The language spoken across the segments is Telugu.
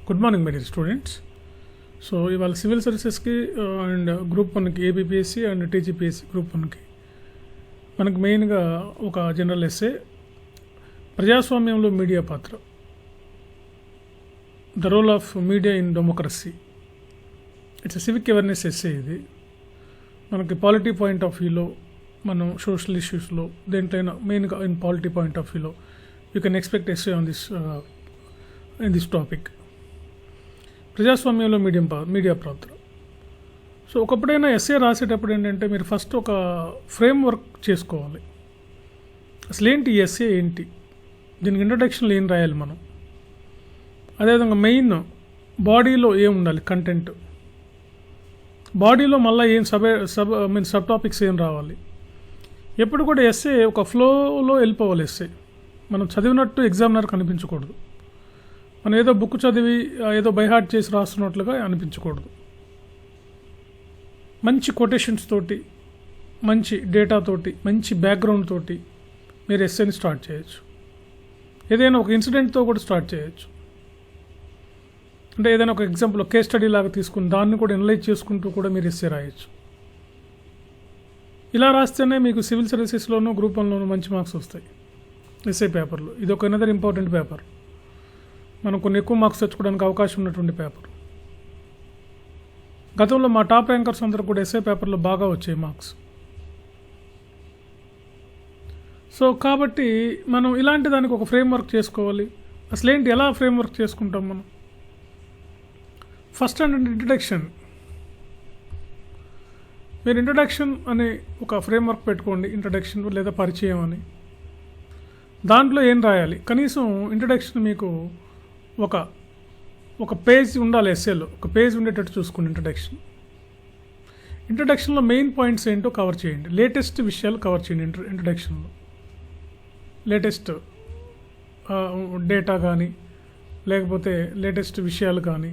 Good morning my dear students. So ఇవాళ సివిల్ సర్వీసెస్కి అండ్ గ్రూప్ 1కి ఏబిపిఎస్సి అండ్ టీజీపీఎస్సి గ్రూప్ 1కి మనకు మెయిన్గా ఒక జనరల్ ఎస్సే, ప్రజాస్వామ్యంలో మీడియా పాత్ర, the role of media in democracy. It's civic awareness essay. ఇది మనకి పాలిటీ పాయింట్ ఆఫ్ వ్యూలో, మనం సోషల్ ఇష్యూస్లో దేంట్లైనా మెయిన్గా ఇన్ పాలిటీ పాయింట్ ఆఫ్ వ్యూలో you can expect essay on this in this topic. ప్రజాస్వామ్యంలో మీడియా పాత్ర. సో ఒకప్పుడైనా ఎస్ఏ రాసేటప్పుడు ఏంటంటే మీరు ఫస్ట్ ఒక ఫ్రేమ్ వర్క్ చేసుకోవాలి. అసలు ఏంటి ఈ ఎస్ఏ ఏంటి, దీనికి ఇంట్రడక్షన్లో ఏం రాయాలి మనం, అదేవిధంగా మెయిన్ బాడీలో ఏం ఉండాలి, కంటెంట్, బాడీలో మళ్ళీ ఏం సబ్ టాపిక్స్ ఏం రావాలి. ఎప్పుడు కూడా ఎస్ఏ ఒక ఫ్లోలో వెళ్ళిపోవాలి. ఎస్ఏ మనం చదివినట్టు ఎగ్జామినర్ కనిపించకూడదు. మనం ఏదో బుక్ చదివి ఏదో బైహార్ట్ చేసి రాస్తున్నట్లుగా అనిపించకూడదు. మంచి కొటేషన్స్ తోటి, మంచి డేటాతోటి, మంచి బ్యాక్గ్రౌండ్ తోటి మీరు ఎస్ఏని స్టార్ట్ చేయొచ్చు. ఏదైనా ఒక ఇన్సిడెంట్తో కూడా స్టార్ట్ చేయొచ్చు. అంటే ఏదైనా ఒక ఎగ్జాంపుల్, కేస్ స్టడీ లాగా తీసుకుని దాన్ని కూడా ఎనలైజ్ చేసుకుంటూ కూడా మీరు ఎస్ఏ రాయొచ్చు. ఇలా రాస్తేనే మీకు సివిల్ సర్వీసెస్లోనూ గ్రూప్ 1లోనూ మంచి మార్క్స్ వస్తాయి ఎస్ఏ పేపర్లో. ఇది ఒక అనదర్ ఇంపార్టెంట్ పేపర్. మనం కొన్ని ఎక్కువ మార్క్స్ తెచ్చుకోవడానికి అవకాశం ఉన్నటువంటి పేపర్. గతంలో మా టాప్ ర్యాంకర్స్ అందరూ కూడా ఎస్ఏ పేపర్లో బాగా వచ్చాయి మార్క్స్. సో కాబట్టి మనం ఇలాంటి దానికి ఒక ఫ్రేమ్ వర్క్ చేసుకోవాలి. అసలు ఏంటి, ఎలా ఫ్రేమ్ వర్క్ చేసుకుంటాం మనం? ఫస్ట్ అంటే ఇంట్రడక్షన్. మీరు ఇంట్రడక్షన్ అని ఒక ఫ్రేమ్ వర్క్ పెట్టుకోండి, ఇంట్రడక్షన్ లేదా పరిచయం అని. దాంట్లో ఏం రాయాలి, కనీసం ఇంట్రడక్షన్ మీకు ఒక పేజ్ ఉండాలి. ఎస్ఏలో ఒక పేజ్ ఉండేటట్టు చూసుకోండి. ఇంట్రడక్షన్లో మెయిన్ పాయింట్స్ ఏంటో కవర్ చేయండి. లేటెస్ట్ విషయాలు కవర్ చేయండి ఇంట్రడక్షన్లో. లేటెస్ట్ డేటా కానీ, లేకపోతే లేటెస్ట్ విషయాలు కానీ,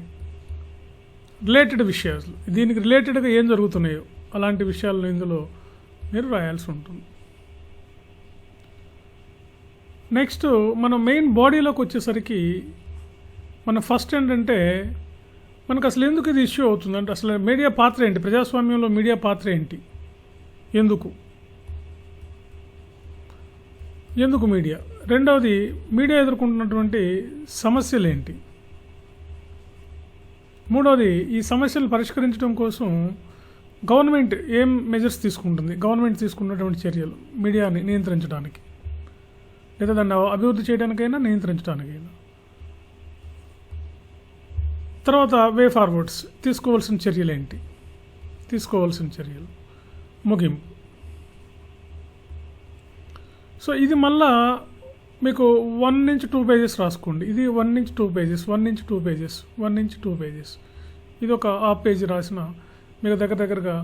రిలేటెడ్ విషయాలు, దీనికి రిలేటెడ్గా ఏం జరుగుతున్నాయో అలాంటి విషయాలను ఇందులో మీరు రాయాల్సి ఉంటుంది. నెక్స్ట్ మనం మెయిన్ బాడీలోకి వచ్చేసరికి మన ఫస్ట్ ఏంటంటే మనకు అసలు ఎందుకు ఇది ఇష్యూ అవుతుంది అంటే అసలు మీడియా పాత్ర ఏంటి, ప్రజాస్వామ్యంలో మీడియా పాత్ర ఏంటి, ఎందుకు మీడియా. రెండవది, మీడియా ఎదుర్కొంటున్నటువంటి సమస్యలు ఏంటి. మూడవది, ఈ సమస్యలు పరిష్కరించడం కోసం గవర్నమెంట్ ఏం మెజర్స్ తీసుకుంటుంది, గవర్నమెంట్ తీసుకున్నటువంటి చర్యలు మీడియాని నియంత్రించడానికి లేదా దాన్ని అభివృద్ధి చేయడానికైనా నియంత్రించడానికైనా. తర్వాత వే ఫార్వర్డ్స్, తీసుకోవాల్సిన చర్యలు ఏంటి, ముగింపు. సో ఇది మళ్ళా మీకు 1 నుంచి 2 పేజెస్ రాసుకోండి. ఇది 1 నుంచి 2 పేజెస్, 1 నుంచి 2 పేజెస్, 1 నుంచి 2 పేజెస్. ఇది ఒక హాఫ్ పేజీ రాసిన మీకు దగ్గరగా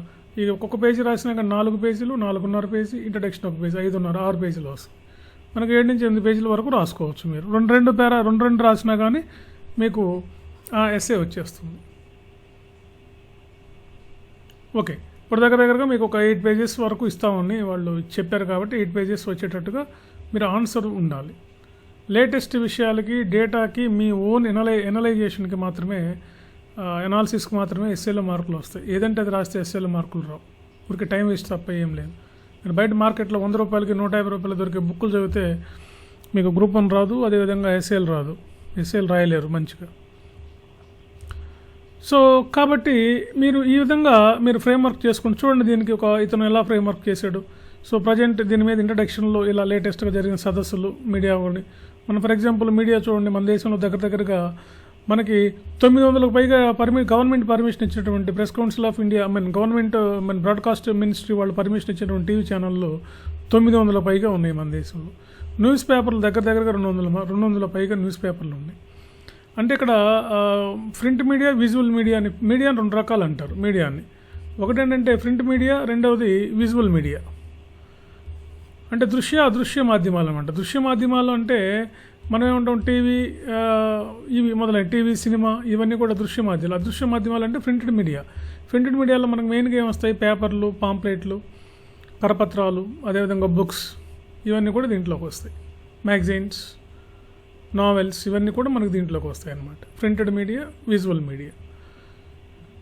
ఇది ఒక్కొక్క పేజీ రాసినాక 4 పేజీలు, 4.5 పేజీ, ఇంట్రడక్షన్ ఒక పేజీ, 5.5, 6 పేజీలు వస్తాయి. మనకు 7 నుంచి 8 పేజీల వరకు రాసుకోవచ్చు. మీరు రెండు రాసినా కానీ మీకు ఆ ఎస్ఏ వచ్చేస్తుంది. ఓకే, ఇప్పుడు దగ్గరగా మీకు ఒక 8 పేజెస్ వరకు ఇస్తామని వాళ్ళు చెప్పారు కాబట్టి 8 పేజెస్ వచ్చేటట్టుగా మీరు ఆన్సర్ ఉండాలి. లేటెస్ట్ విషయాలకి, డేటాకి, మీ ఓన్ ఎనలైజేషన్కి మాత్రమే, ఎనాలిసిస్కి మాత్రమే ఎస్ఏలో మార్కులు వస్తాయి. ఏదంటే అది రాస్తే ఎస్ఏలో మార్కులు రావు. ఊరికి టైం వేస్ట్ తప్ప ఏం లేదు. మీరు బయట మార్కెట్లో 100 రూపాయలకి 150 రూపాయలు దొరికే బుక్కులు చదివితే మీకు గ్రూప్ 1 రాదు, అదేవిధంగా ఎస్ఏలు రాదు, ఎస్ఏలు రాయలేరు మంచిగా. సో కాబట్టి మీరు ఈ విధంగా మీరు ఫ్రేమ్వర్క్ చేసుకుని చూడండి. దీనికి ఇతను ఎలా ఫ్రేమ్వర్క్ చేశాడు. సో ప్రజెంట్ దీని మీద ఇంట్రడక్షన్లో ఇలా లేటెస్ట్గా జరిగిన సదస్సులు మీడియా కూడా మనం ఫర్ ఎగ్జాంపుల్ మీడియా చూడండి, మన దేశంలో దగ్గరగా మనకి 900కు పైగా గవర్నమెంట్ పర్మిషన్ ఇచ్చినటువంటి press council of India, government broadcast ministry వాళ్ళు పర్మిషన్ ఇచ్చినటువంటి టీవీ ఛానళ్ళు 900 పైగా ఉన్నాయి మన దేశంలో. న్యూస్ పేపర్లు దగ్గరగా 200 పైగా న్యూస్ పేపర్లు ఉన్నాయి. అంటే ఇక్కడ ప్రింట్ మీడియా, విజువల్ మీడియాని 2 రకాలు అంటారు మీడియాని. ఒకటేంటంటే ప్రింట్ మీడియా, రెండవది విజువల్ మీడియా. అంటే అదృశ్య మాధ్యమాలు అనమాట. దృశ్య మాధ్యమాలు అంటే మనం ఏమంటాం, టీవీ, ఇవి మొదలైన టీవీ, సినిమా, ఇవన్నీ కూడా దృశ్య మాధ్యమాలు. అదృశ్య మాధ్యమాలు అంటే ప్రింటెడ్ మీడియాలో మనకు మెయిన్గా ఏమొస్తాయి, పేపర్లు, పాంప్లెట్లు, కరపత్రాలు, అదేవిధంగా బుక్స్, ఇవన్నీ కూడా దీంట్లోకి వస్తాయి. మ్యాగజైన్స్, నావెల్స్ ఇవన్నీ కూడా మనకు దీంట్లోకి వస్తాయి అన్నమాట. Printed media, visual media.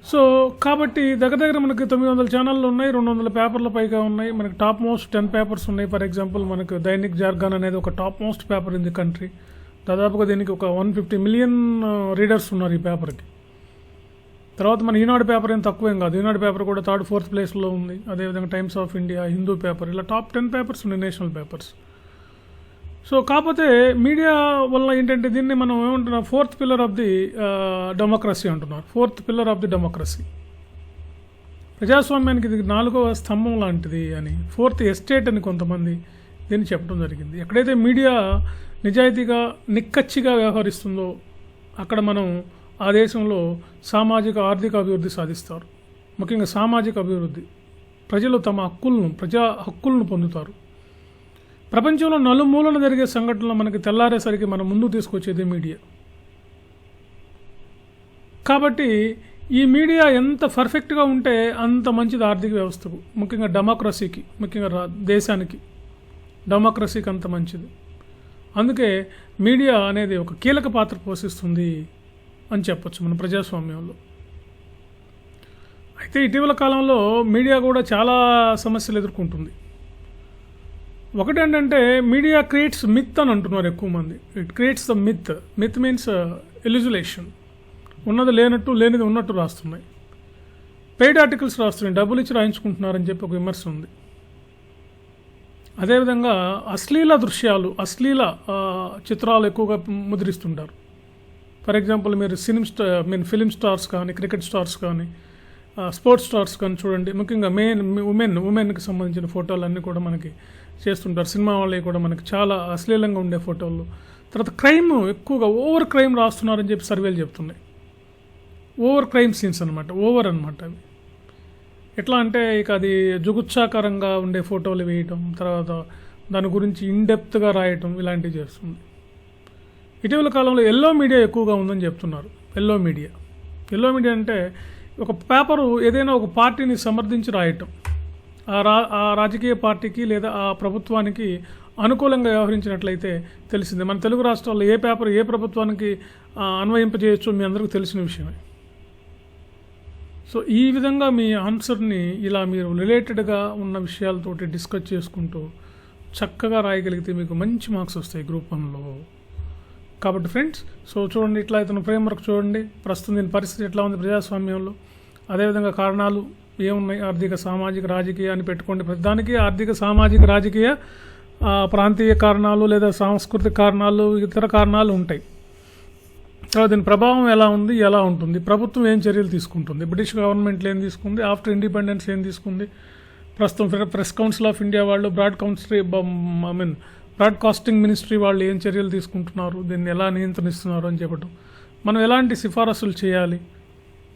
So కాబట్టి దగ్గర మనకి 900 ఛానళ్ళు ఉన్నాయి, 200 పేపర్ల పైగా ఉన్నాయి. మనకి టాప్ మోస్ట్ 10 పేపర్స్ ఉన్నాయి. ఫర్ ఎగ్జాంపుల్ మనకు దైనిక్ జార్గాన్ అనేది ఒక top most paper in the country. దాదాపుగా దీనికి ఒక 150 మిలియన్ రీడర్స్ ఉన్నారు ఈ పేపర్కి. తర్వాత మన ఈనాడు పేపర్ ఏం తక్కువేం కాదు. ఈనాడు పేపర్ కూడా 3rd 4th ప్లేస్లో ఉంది. అదేవిధంగా times of India, Hindu paper, ఇలా టాప్ 10 పేపర్స్ ఉన్నాయి, నేషనల్ పేపర్స్. సో కాకపోతే మీడియా వల్ల ఏంటంటే దీన్ని మనం ఏమంటున్నాం, 4th pillar of the democracy అంటున్నారు. 4th pillar of the democracy, ప్రజాస్వామ్యానికి ఇది 4వ స్తంభం లాంటిది అని, 4th ఎస్టేట్ అని కొంతమంది దీన్ని చెప్పడం జరిగింది. ఎక్కడైతే మీడియా నిజాయితీగా నిక్కచ్చిగా వ్యవహరిస్తుందో అక్కడ మనం ఆ దేశంలో సామాజిక ఆర్థిక అభివృద్ధి సాధిస్తారు. ముఖ్యంగా సామాజిక అభివృద్ధి, ప్రజలు తమ ప్రజా హక్కులను పొందుతారు. ప్రపంచంలో నలుమూలన జరిగే సంఘటనలు మనకి తెల్లారేసరికి మనం ముందుకు తీసుకొచ్చేది మీడియా. కాబట్టి ఈ మీడియా ఎంత పర్ఫెక్ట్గా ఉంటే అంత మంచిది ఆర్థిక వ్యవస్థకు, ముఖ్యంగా డెమోక్రసీకి, ముఖ్యంగా దేశానికి డెమోక్రసీకి అంత మంచిది. అందుకే మీడియా అనేది ఒక కీలక పాత్ర పోషిస్తుంది అని చెప్పొచ్చు మన ప్రజాస్వామ్యంలో. అయితే ఇటీవల కాలంలో మీడియా కూడా చాలా సమస్యలు ఎదుర్కొంటుంది. ఒకటి ఏంటంటే మీడియా క్రియేట్స్ మిత్ అని అంటున్నారు ఎక్కువ మంది. It creates the myth. Myth means illusion. ఉన్నది లేనట్టు, లేనిది ఉన్నట్టు రాస్తున్నాయి. పెయిడ్ ఆర్టికల్స్ రాస్తున్నాయి, డబ్బులు ఇచ్చి రాయించుకుంటున్నారని చెప్పి ఒక విమర్శ ఉంది. అదేవిధంగా అశ్లీల దృశ్యాలు, అశ్లీల చిత్రాలు ఎక్కువగా ముద్రిస్తుంటారు. ఫర్ ఎగ్జాంపుల్ మీరు ఫిలిం స్టార్స్ కానీ, క్రికెట్ స్టార్స్ కానీ, స్పోర్ట్స్ స్టార్స్ కానీ చూడండి. ముఖ్యంగా ఉమెన్కి సంబంధించిన ఫోటోలు అన్నీ కూడా మనకి చేస్తుంటారు. సినిమా వాళ్ళవి కూడా మనకి చాలా అశ్లీలంగా ఉండే ఫోటోలు. తర్వాత క్రైమ్ ఎక్కువగా ఓవర్ క్రైమ్ రాస్తున్నారని చెప్పి సర్వేలు చెప్తున్నాయి. ఓవర్ క్రైమ్ సీన్స్ అనమాట, ఓవర్ అనమాట అవి. ఎట్లా అంటే ఇక అది జుగుత్సాకరంగా ఉండే ఫోటోలు వేయటం, తర్వాత దాని గురించి ఇన్డెప్త్గా రాయటం, ఇలాంటివి చేస్తుంది. ఇటీవల కాలంలో ఎల్లో మీడియా ఎక్కువగా ఉందని చెప్తున్నారు. ఎల్లో మీడియా అంటే ఒక పేపరు ఏదైనా ఒక పార్టీని సమర్థించి రాయటం, ఆ రాజకీయ పార్టీకి లేదా ఆ ప్రభుత్వానికి అనుకూలంగా వ్యవహరించినట్లయితే తెలిసిందే. మన తెలుగు రాష్ట్రాల్లో ఏ పేపర్ ఏ ప్రభుత్వానికి అన్వయింపజేయచ్చో మీ అందరికీ తెలిసిన విషయమే. సో ఈ విధంగా మీ ఆన్సర్ని ఇలా మీరు రిలేటెడ్గా ఉన్న విషయాలతోటి డిస్కస్ చేసుకుంటూ చక్కగా రాయగలిగితే మీకు మంచి మార్క్స్ వస్తాయి గ్రూప్ 1లో. కాబట్టి ఫ్రెండ్స్, సో చూడండి, ఇట్లా ఇతను ఫ్రేమ్వర్క్ చూడండి. ప్రస్తుతం దీని పరిస్థితి ఎట్లా ఉంది ప్రజాస్వామ్యంలో, అదేవిధంగా కారణాలు ఏమున్నాయి, ఆర్థిక సామాజిక రాజకీయ అని పెట్టుకోండి. ప్రతిదానికి ఆర్థిక సామాజిక రాజకీయ, ప్రాంతీయ కారణాలు లేదా సాంస్కృతిక కారణాలు, ఇతర కారణాలు ఉంటాయి. తర్వాత దీని ప్రభావం ఎలా ఉంది, ఎలా ఉంటుంది, ప్రభుత్వం ఏం చర్యలు తీసుకుంటుంది, బ్రిటిష్ గవర్నమెంట్ ఏం తీసుకుంది, ఆఫ్టర్ ఇండిపెండెన్స్ ఏం తీసుకుంది, ప్రస్తుతం ప్రెస్ కౌన్సిల్ ఆఫ్ ఇండియా వాళ్ళు, బ్రాడ్కాస్టింగ్ మినిస్ట్రీ వాళ్ళు ఏం చర్యలు తీసుకుంటున్నారు, దీన్ని ఎలా నియంత్రిస్తున్నారు అని చెప్పడం, మనం ఎలాంటి సిఫారసులు చేయాలి,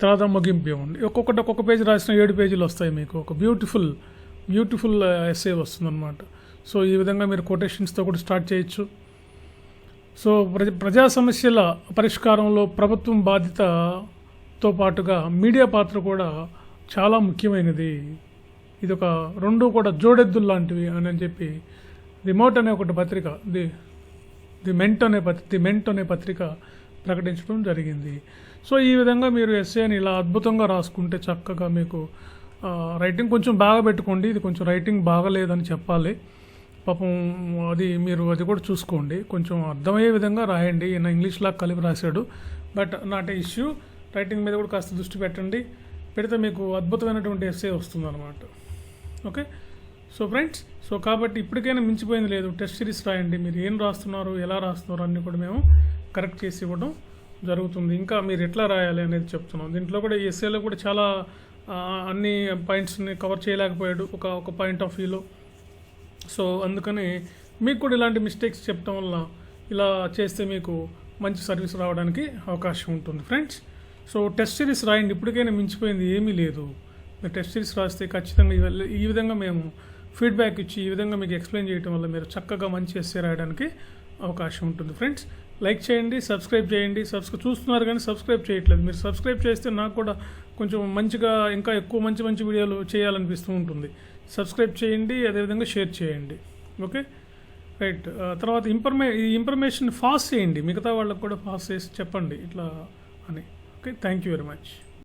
తర్వాత ముగింపు ఏముంది. ఒక్కొక్క పేజీ రాసిన 7 పేజీలు వస్తాయి మీకు. ఒక బ్యూటిఫుల్ ఎస్సే వస్తుందన్నమాట. సో ఈ విధంగా మీరు కొటేషన్స్తో కూడా స్టార్ట్ చేయొచ్చు. సో ప్రజా సమస్యల పరిష్కారంలో ప్రభుత్వం బాధ్యతతో పాటుగా మీడియా పాత్ర కూడా చాలా ముఖ్యమైనది. ఇది ఒక 2 కూడా జోడెద్దులు లాంటివి అని చెప్పి ది మెంట్ అనే పత్రిక ప్రకటించడం జరిగింది. సో ఈ విధంగా మీరు ఎస్సేని ఇలా అద్భుతంగా రాసుకుంటే చక్కగా మీకు రైటింగ్ కొంచెం బాగా పెట్టుకోండి. ఇది కొంచెం రైటింగ్ బాగలేదని చెప్పాలి పాపం. అది కూడా చూసుకోండి, కొంచెం అర్థమయ్యే విధంగా రాయండి. ఈయన ఇంగ్లీష్లా కలిపి రాశాడు, but not a issue. Writing మీద కూడా కాస్త దృష్టి పెట్టండి, పెడితే మీకు అద్భుతమైనటువంటి ఎస్సే వస్తుందన్నమాట. ఓకే, సో ఫ్రెండ్స్, సో కాబట్టి ఇప్పటికైనా మించిపోయింది లేదు. టెస్ట్ సిరీస్ రాయండి. మీరు ఏం రాస్తున్నారు, ఎలా రాస్తున్నారు అన్నీ కూడా మేము కరెక్ట్ చేసి ఇవ్వడం జరుగుతుంది. ఇంకా మీరు ఎట్లా రాయాలి అనేది చెప్తున్నాం. దీంట్లో కూడా ఈ ఎస్సేలో కూడా చాలా అన్ని పాయింట్స్ని కవర్ చేయలేకపోయాడు ఒక పాయింట్ ఆఫ్ వ్యూలో. సో అందుకని మీకు కూడా ఇలాంటి మిస్టేక్స్ చెప్పడం వల్ల ఇలా చేస్తే మీకు మంచి సర్వీస్ రావడానికి అవకాశం ఉంటుంది ఫ్రెండ్స్. సో టెస్ట్ సిరీస్ రాయండి, ఇప్పటికైనా మించిపోయింది ఏమీ లేదు. మీరు టెస్ట్ సిరీస్ రాస్తే ఖచ్చితంగా ఈ విధంగా మేము ఫీడ్బ్యాక్ ఇచ్చి ఈ విధంగా మీకు ఎక్స్ప్లెయిన్ చేయడం వల్ల మీరు చక్కగా మంచి ఎస్సే రాయడానికి అవకాశం ఉంటుంది ఫ్రెండ్స్. లైక్ చేయండి, సబ్స్క్రైబ్ చేయండి. చూస్తున్నారు కానీ సబ్స్క్రైబ్ చేయట్లేదు. మీరు సబ్స్క్రైబ్ చేస్తే నాకు కూడా కొంచెం మంచిగా ఇంకా ఎక్కువ మంచి వీడియోలు చేయాలనిపిస్తూ ఉంటుంది. సబ్స్క్రైబ్ చేయండి, అదేవిధంగా షేర్ చేయండి. Okay, right. తర్వాత ఈ ఇన్ఫర్మేషన్ పాస్ చేయండి, మిగతా వాళ్ళకి కూడా పాస్ చేసి చెప్పండి ఇట్లా అని. Okay, thank you very much.